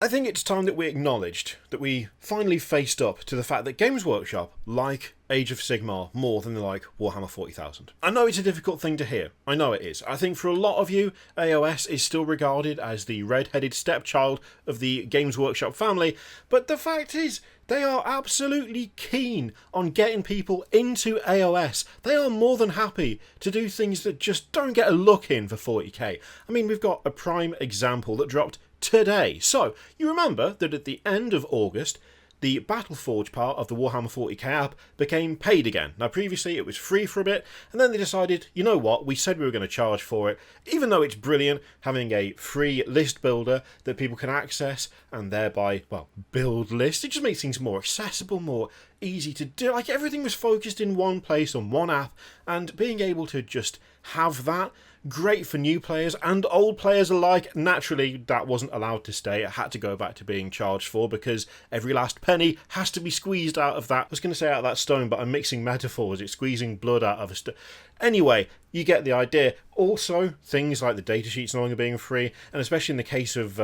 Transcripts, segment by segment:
I think it's time that we acknowledged, that we finally faced up to the fact that Games Workshop like Age of Sigmar more than they like Warhammer 40,000. I know it's a difficult thing to hear, I know it is. I think for a lot of you, AOS is still regarded as the red-headed stepchild of the Games Workshop family, but the fact is, they are absolutely keen on getting people into AOS. They are more than happy to do things that just don't get a look in for 40k. I mean, we've got a prime example that dropped today. So, you remember that at the end of August, the Battleforge part of the Warhammer 40k app became paid again. Now, previously it was free for a bit, and then they decided, you know what, we said we were going to charge for it, even though it's brilliant having a free list builder that people can access, and thereby, well, build lists. It just makes things more accessible, more easy to do. Like, everything was focused in one place on one app, and being able to just have that, great for new players and old players alike. Naturally, that wasn't allowed to stay. It had to go back to being charged for, because every last penny has to be squeezed out of that. I was going to say out of that stone, but I'm mixing metaphors. It's squeezing blood out of a stone. Anyway, you get the idea. Also, things like the datasheets no longer being free, and especially in the case of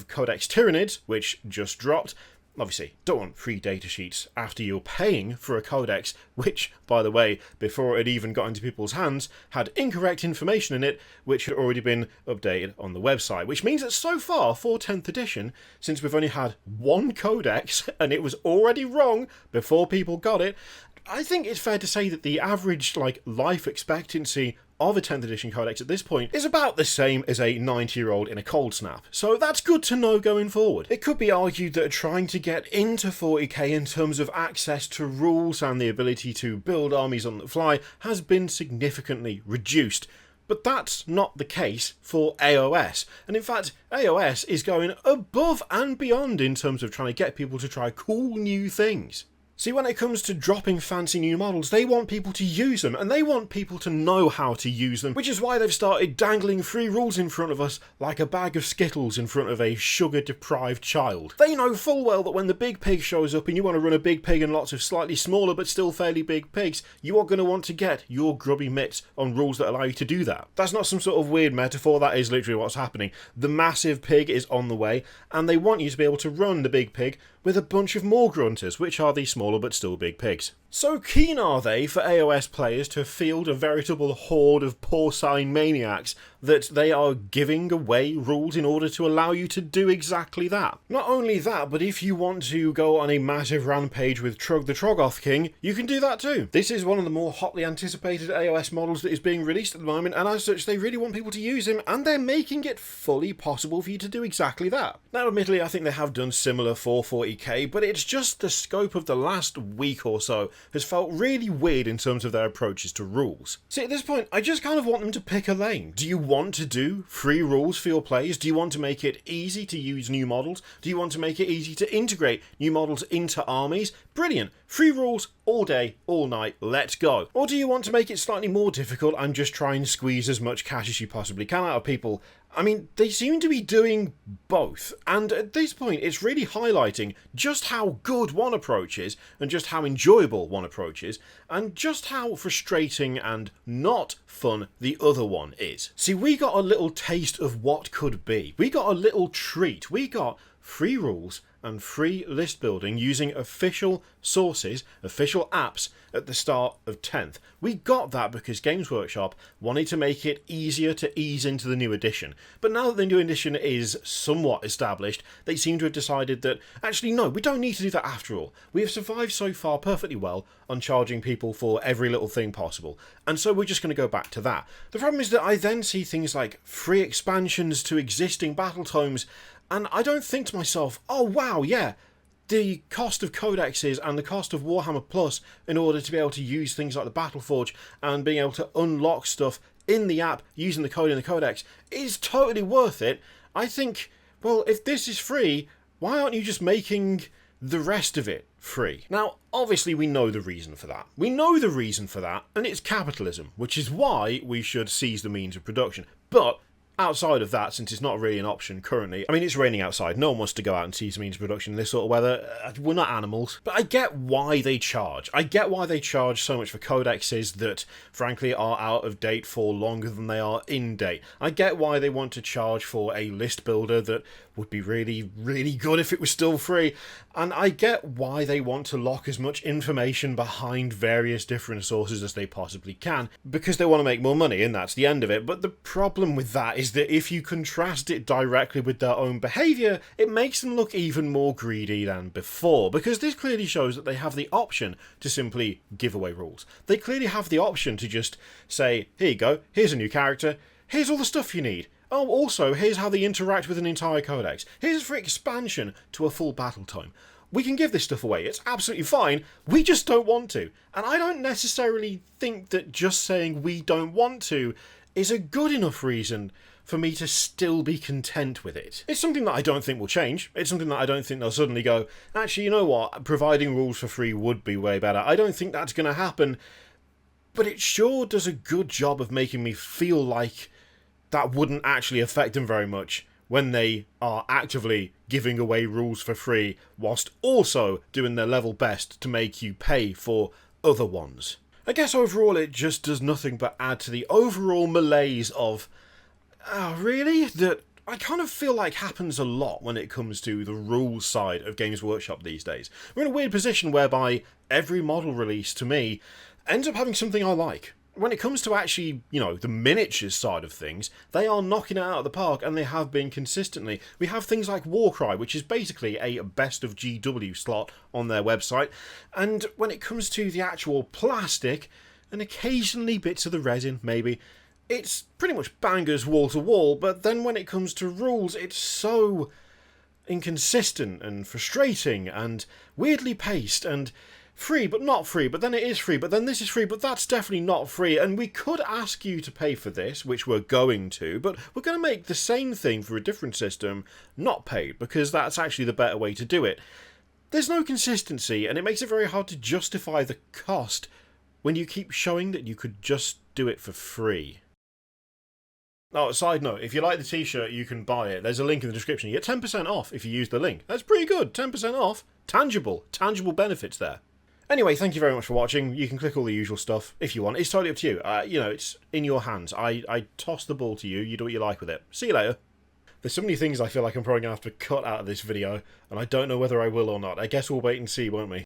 Codex Tyranids, which just dropped. Obviously, don't want free datasheets after you're paying for a codex, which, by the way, before it even got into people's hands, had incorrect information in it, which had already been updated on the website. Which means that so far, for 10th edition, since we've only had one codex, and it was already wrong before people got it, I think it's fair to say that the average life expectancy of a 10th edition codex at this point is about the same as a 90-year-old in a cold snap. So that's good to know going forward. It could be argued that trying to get into 40k in terms of access to rules and the ability to build armies on the fly has been significantly reduced. But that's not the case for AOS. And in fact, AOS is going above and beyond in terms of trying to get people to try cool new things. See, when it comes to dropping fancy new models, they want people to use them, and they want people to know how to use them, which is why they've started dangling free rules in front of us like a bag of Skittles in front of a sugar-deprived child. They know full well that when the big pig shows up and you want to run a big pig and lots of slightly smaller but still fairly big pigs, you are going to want to get your grubby mitts on rules that allow you to do that. That's not some sort of weird metaphor, that is literally what's happening. The massive pig is on the way, and they want you to be able to run the big pig with a bunch of Maw-Gruntas, which are the smaller but still big pigs. So keen are they for AOS players to field a veritable horde of porcine maniacs that they are giving away rules in order to allow you to do exactly that. Not only that, but if you want to go on a massive rampage with Trug the Troggoth King, you can do that too. This is one of the more hotly anticipated AOS models that is being released at the moment, and as such they really want people to use him, and they're making it fully possible for you to do exactly that. Now admittedly I think they have done similar for 40k, but it's just the scope of the last week or so has felt really weird in terms of their approaches to rules. See, at this point, I just kind of want them to pick a lane. Do you want to do free rules for your plays? Do you want to make it easy to use new models? Do you want to make it easy to integrate new models into armies? Brilliant. Free rules all day, all night, let's go. Or do you want to make it slightly more difficult and just try and squeeze as much cash as you possibly can out of people? I mean, they seem to be doing both, and at this point it's really highlighting just how good one approach is, and just how enjoyable one approach is, and just how frustrating and not fun the other one is. See, we got a little taste of what could be. We got a little treat. We got free rules and free list building using official sources, official apps at the start of 10th. We got that because Games Workshop wanted to make it easier to ease into the new edition. But now that the new edition is somewhat established, they seem to have decided that, actually no, we don't need to do that after all. We have survived so far perfectly well on charging people for every little thing possible, and so we're just going to go back to that. The problem is that I then see things like free expansions to existing battle tomes, and I don't think to myself, oh wow, yeah, the cost of codexes and the cost of Warhammer Plus in order to be able to use things like the Battleforge and being able to unlock stuff in the app using the code in the codex is totally worth it. I think, well, if this is free, why aren't you just making the rest of it free? Now, obviously we know the reason for that. We know the reason for that, and it's capitalism, which is why we should seize the means of production. But outside of that, since it's not really an option currently, I mean, it's raining outside. No one wants to go out and seize the means of production in this sort of weather. We're not animals. But I get why they charge. I get why they charge so much for codexes that, frankly, are out of date for longer than they are in date. I get why they want to charge for a list builder that, would be really, really good if it was still free. And I get why they want to lock as much information behind various different sources as they possibly can, because they want to make more money, and that's the end of it. But the problem with that is that if you contrast it directly with their own behaviour, it makes them look even more greedy than before, because this clearly shows that they have the option to simply give away rules. They clearly have the option to just say, here you go, here's a new character, here's all the stuff you need. Oh, also, here's how they interact with an entire codex. Here's for expansion to a full battle tome. We can give this stuff away. It's absolutely fine. We just don't want to. And I don't necessarily think that just saying we don't want to is a good enough reason for me to still be content with it. It's something that I don't think will change. It's something that I don't think they'll suddenly go, actually, you know what? Providing rules for free would be way better. I don't think that's going to happen. But it sure does a good job of making me feel like that wouldn't actually affect them very much when they are actively giving away rules for free whilst also doing their level best to make you pay for other ones. I guess overall it just does nothing but add to the overall malaise of, oh really? That I kind of feel like happens a lot when it comes to the rules side of Games Workshop these days. We're in a weird position whereby every model release to me ends up having something I like. When it comes to actually, you know, the miniatures side of things, they are knocking it out of the park, and they have been consistently. We have things like Warcry, which is basically a best of GW slot on their website, and when it comes to the actual plastic, and occasionally bits of the resin, maybe, it's pretty much bangers wall to wall, but then when it comes to rules, it's so inconsistent and frustrating and weirdly paced and free but not free, but then it is free, but then this is free, but that's definitely not free, and we could ask you to pay for this, which we're going to, but we're going to make the same thing for a different system not paid, because that's actually the better way to do it. There's no consistency, and it makes it very hard to justify the cost when you keep showing that you could just do it for free. Oh, side note, if you like the t-shirt, you can buy it. There's a link in the description. You get 10% off if you use the link. That's pretty good. 10% off. Tangible benefits there. Anyway, thank you very much for watching. You can click all the usual stuff if you want. It's totally up to you. You know, it's in your hands. I toss the ball to you. You do what you like with it. See you later. There's so many things I feel like I'm probably going to have to cut out of this video, and I don't know whether I will or not. I guess we'll wait and see, won't we?